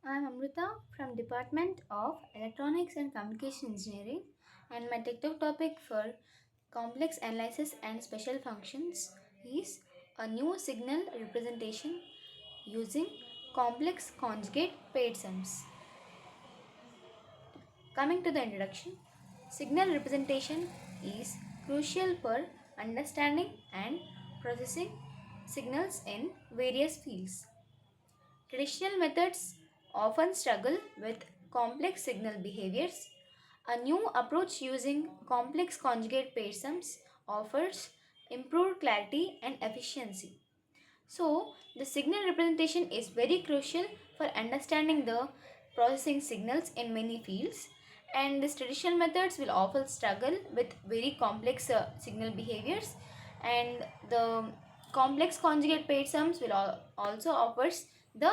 I am Amrita from Department of Electronics and Communication Engineering, and my TikTok topic for complex analysis and special functions is a new signal representation using complex conjugate paired sums. Coming to the introduction, signal representation is crucial for understanding and processing signals in various fields. Traditional methods often struggle with complex signal behaviors. A new approach using complex conjugate pair sums offers improved clarity and efficiency. So, the signal representation is very crucial for understanding the processing signals in many fields, and these traditional methods will often struggle with very complex signal behaviors, and the complex conjugate pair sums will also offers the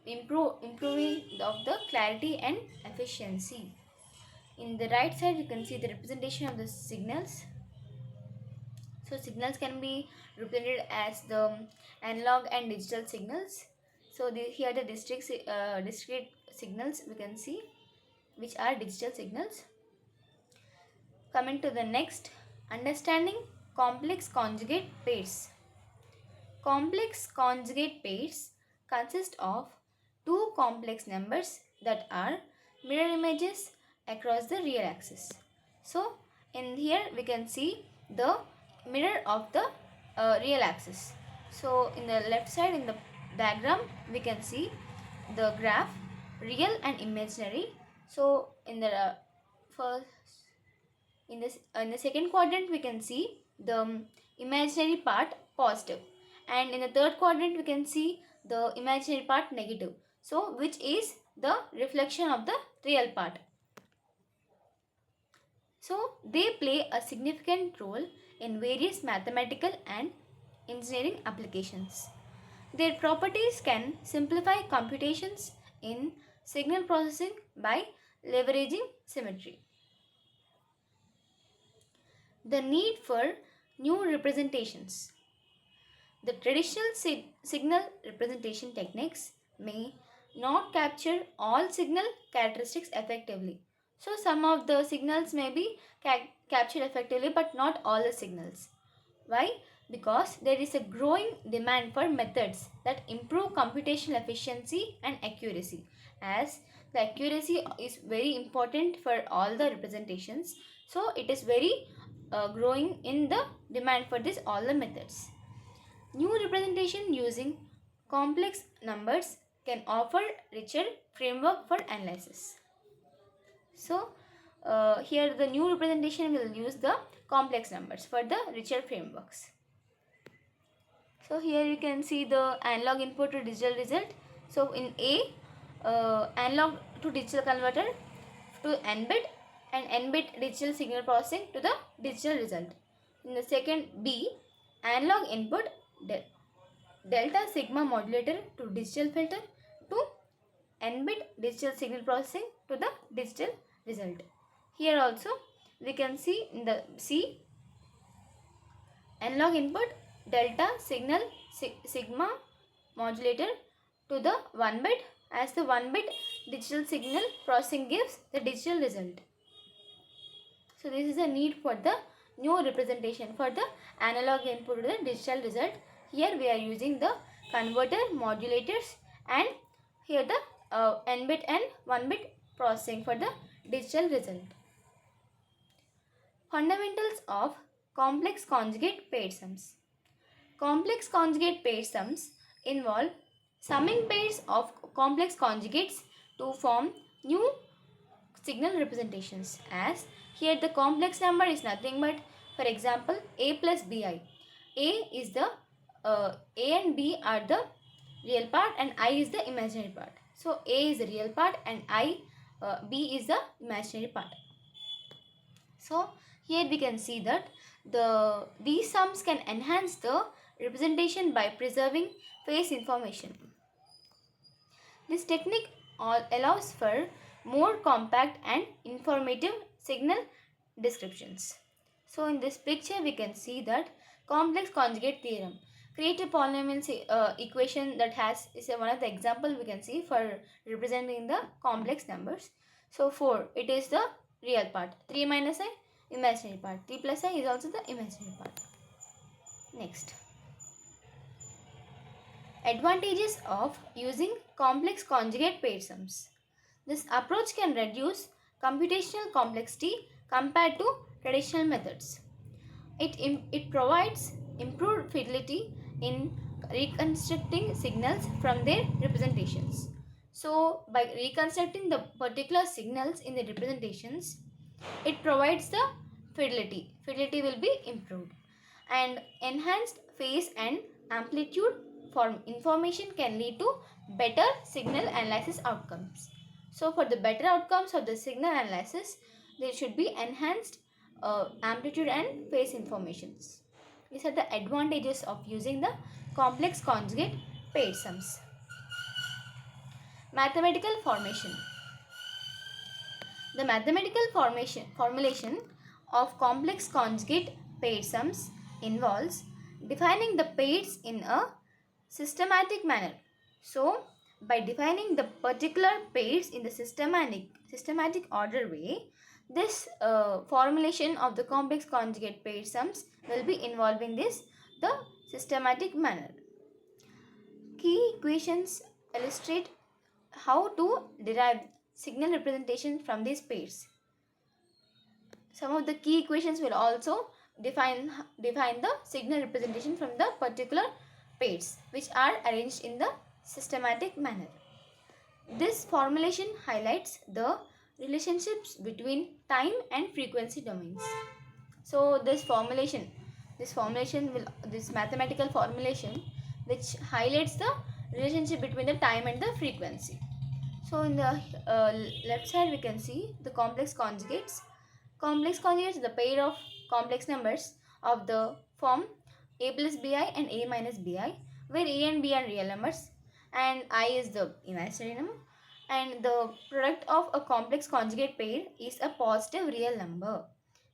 improving of the clarity and efficiency. In the right side you can see the representation of the signals. So signals can be represented as the analog and digital signals. So here the discrete signals we can see, which are digital signals. Coming to the next, understanding complex conjugate pairs. Complex conjugate pairs consist of two complex numbers that are mirror images across the real axis. So in here we can see the mirror of the real axis. So in the left side in the diagram we can see the graph real and imaginary. So in the first in the second quadrant we can see the imaginary part positive, and in the third quadrant we can see the imaginary part negative, so which is the reflection of the real part. So they play a significant role in various mathematical and engineering applications. Their properties can simplify computations in signal processing by leveraging symmetry. The need for new representations. The traditional signal representation techniques may not capture all signal characteristics effectively. So, some of the signals may be captured effectively, but not all the signals. Why? Because there is a growing demand for methods that improve computational efficiency and accuracy, as the accuracy is very important for all the representations. So, it is very growing in the demand for this all the methods. New representation using complex numbers can offer richer framework for analysis. So here the new representation will use the complex numbers for the richer frameworks. So here you can see the analog input to digital result. So in A, analog to digital converter to n-bit, and n-bit digital signal processing to the digital result. In the second B, analog input delta sigma modulator to digital filter to n-bit digital signal processing to the digital result. Here also we can see in the C, analog input delta signal sigma modulator to the 1-bit, as the 1-bit digital signal processing gives the digital result. So this is a need for the new representation for the analog input to the digital result. Here we are using the converter modulators, and here the n-bit and 1-bit processing for the digital result. Fundamentals of complex conjugate paired sums. Complex conjugate paired sums involve summing pairs of complex conjugates to form new signal representations, as here the complex number is nothing but, for example, a plus bi. A is the a and b are the real part and I is the imaginary part. So a is the real part and b is the imaginary part. So here we can see that these sums can enhance the representation by preserving phase information. This technique allows for more compact and informative signal descriptions. So in this picture we can see that complex conjugate theorem. Create a polynomial equation that is one of the example we can see for representing the complex numbers. So 4, it is the real part. 3 minus I, imaginary part. 3 plus I is also the imaginary part. Next. Advantages of using complex conjugate paired sums. This approach can reduce computational complexity compared to traditional methods. It provides improved fidelity in reconstructing signals from their representations. So, by reconstructing the particular signals in the representations, it provides the fidelity. Fidelity will be improved. And enhanced phase and amplitude information can lead to better signal analysis outcomes. So, for the better outcomes of the signal analysis, there should be enhanced amplitude and phase informations. These are the advantages of using the complex conjugate paired sums. Mathematical formation. The mathematical formulation of complex conjugate paired sums involves defining the pairs in a systematic manner. So, by defining the particular pairs in the systematic order way, this formulation of the complex conjugate paired sums will be involving the systematic manner. Key equations illustrate how to derive signal representation from these pairs. Some of the key equations will also define the signal representation from the particular pairs which are arranged in the systematic manner. This formulation highlights the relationships between time and frequency domains. So this mathematical formulation which highlights the relationship between the time and the frequency. So in the left side we can see the complex conjugates. Complex conjugates are the pair of complex numbers of the form a plus bi and a minus bi, where a and b are real numbers and I is the imaginary number, and the product of a complex conjugate pair is a positive real number.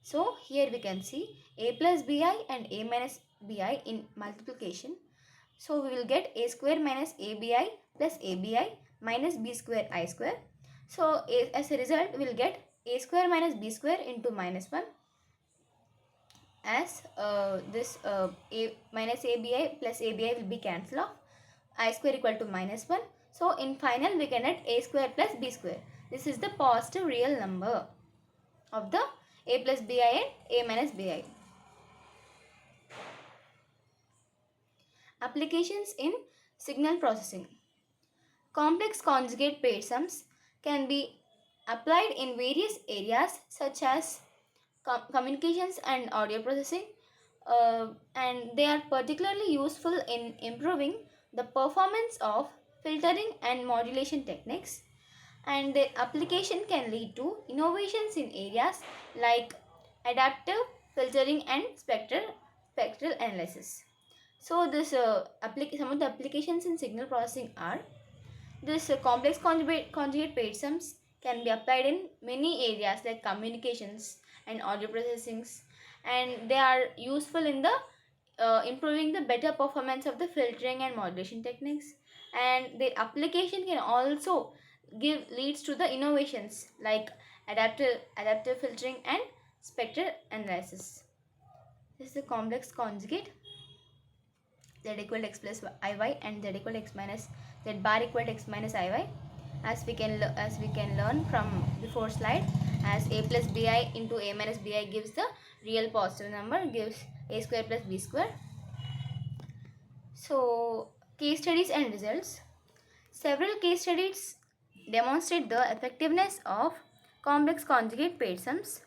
So here we can see a plus bi and a minus bi in multiplication. So we will get a square minus abi plus abi minus b square I square. So as a result we will get a square minus b square into minus 1, as a minus abi plus abi will be cancelled off, I square equal to minus 1. So in final we can get a square plus b square. This is the positive real number of the a plus bi and a minus bi. Applications in signal processing. Complex conjugate paired sums can be applied in various areas such as communications and audio processing, and they are particularly useful in improving the performance of filtering and modulation techniques, and their application can lead to innovations in areas like adaptive filtering and spectral analysis. So some of the applications in signal processing are this complex conjugate paired sums can be applied in many areas like communications and audio processing, and they are useful in the improving the better performance of the filtering and modulation techniques, and their application can also leads to the innovations like adaptive filtering and spectral analysis. This is the complex conjugate z equal to x plus iy and z equal to x minus z bar equal to x minus iy, as we can learn from before slide, as a plus bi into a minus bi gives the real positive number, gives a square plus b square. So case studies and results. Several case studies demonstrate the effectiveness of complex conjugate paired sums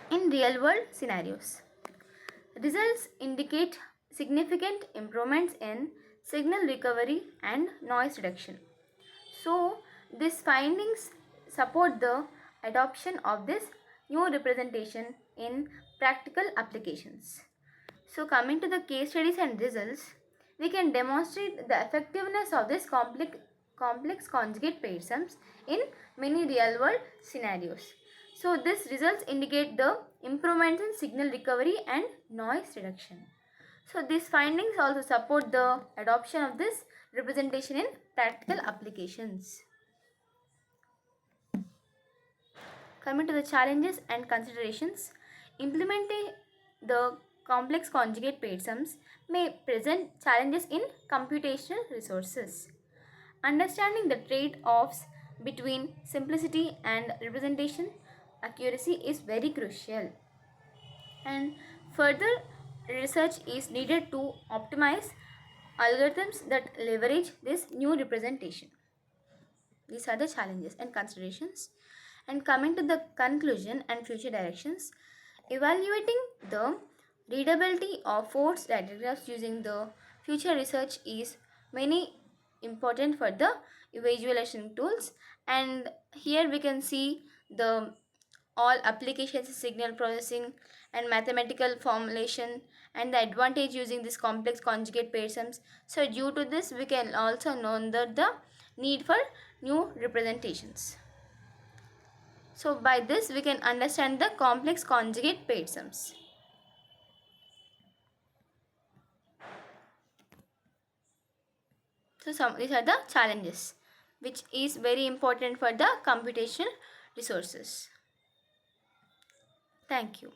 in real world scenarios. Results indicate significant improvements in signal recovery and noise reduction. So, these findings support the adoption of this new representation in practical applications. So, coming to the case studies and results, we can demonstrate the effectiveness of this complex conjugate paired sums in many real world scenarios. So, these results indicate the improvements in signal recovery and noise reduction. So these findings also support the adoption of this representation in practical applications. Coming to the challenges and considerations, implementing the complex conjugate paired sums may present challenges in computational resources. Understanding the trade-offs between simplicity and representation accuracy is very crucial. And further research is needed to optimize algorithms that leverage this new representation. These are the challenges and considerations. And coming to the conclusion and future directions, evaluating the readability of force diagrams using the future research is many important for the visualization tools. And here we can see the all applications in signal processing and mathematical formulation and the advantage using this complex conjugate pair sums. So due to this we can also know that the need for new representations. So by this we can understand the complex conjugate pair sums. So these are the challenges which is very important for the computational resources. Thank you.